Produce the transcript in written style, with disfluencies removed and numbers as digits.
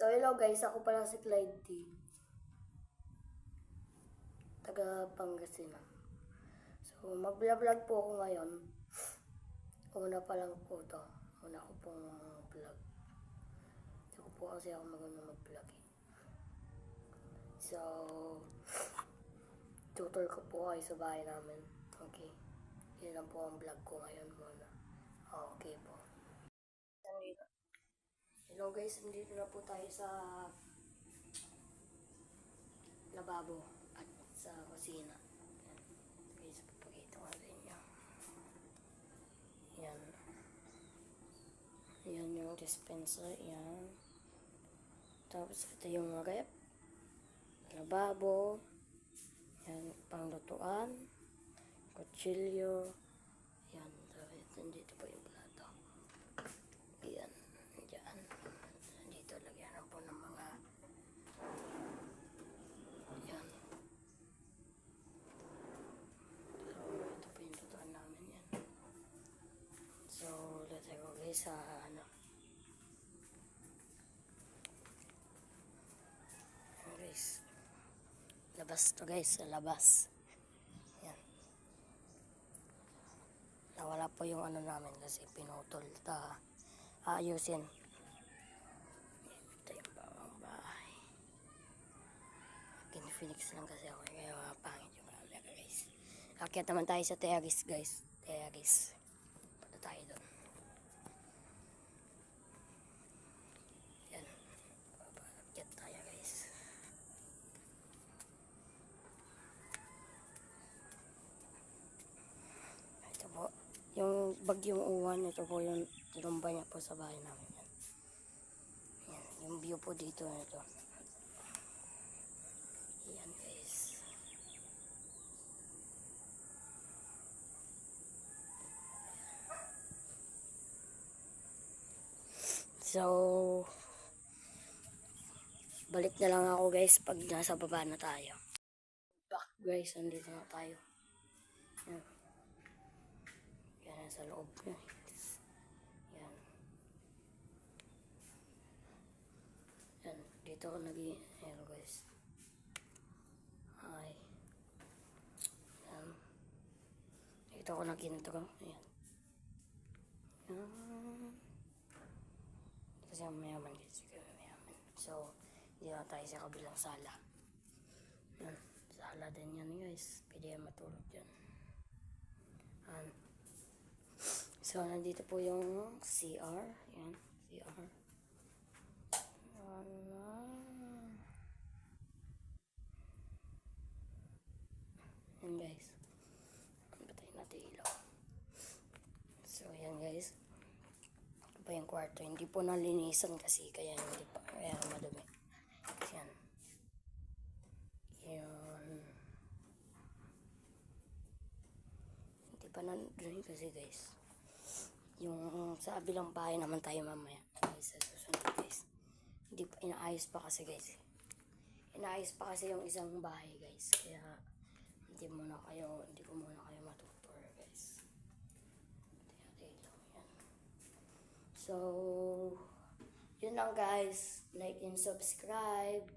So hello guys, ako pala si Clyde T. Taga Pangasinan. So mag-vlog po ako ngayon. Una pa lang po to. Una ko pong vlog. Hindi ko po kasi ako mag-vlog eh. So tutor ko po kayo sa bahay namin. Okay. Yun lang po ang vlog ko ngayon muna. Okay po. Hello guys, nandito na po tayo sa lababo at sa kusina. Yan. Guys, papakita ko sa inyo. Yan. Yan yung dispenser. Yan. Tapos ito yung rep. Lababo. Yan, panglutuan. Kutsilyo. Yan. Tapos dito po yung plato. Yan. Diyan. Dito lagyan po ng mga yan. So, ito po yung lutuan namin yan. So, let's go guys sa ano. Guys. Labas to guys, sa labas. Yan. Nawala po yung ano namin kasi pinutol. Ayusin. Ito yung bawang bahay. Phoenix lang kasi ako kaya pangit yung camera guys. Akyat naman tayo sa terrace guys. Terrace. Punta tayo doon. Yan. Akyat tayo guys. Ito po. Yung bagyong uwan, ito po yung lumba niya po sa bahay namin. Yan. Yan. Yung view po dito ito. Yan guys. So, balik na lang ako guys pag nasa baba na tayo. Back guys, andito na tayo. Yan. Yan sa loob guys. Yan. Yan. Dito ako hello guys. Hi. Yan. Dito ako nag-intro. Yan. Yan. Kasi mayaman guys. Mayaman. So, dito na tayo sa kabilang sala. Yan. Sala din yan guys. Pwede yan matulog dyan. Yan. So, nandito po yung CR. Yan. CR. Yan guys. Patayin natin ilaw. So, yan guys. Ito pa yung kwarto. Hindi po nalinisan kasi kaya hindi pa. Kaya madumi. Yan. Yan. Hindi pa nalinisan kasi guys. Yung sa abilang bahay naman tayo mamaya. Guys, sa susunod guys. Hindi pa, inaayos pa kasi guys. Inaayos pa kasi yung isang bahay guys. Kaya hindi ko muna kayo matutur guys. Yan. So, yun lang guys. Like and subscribe.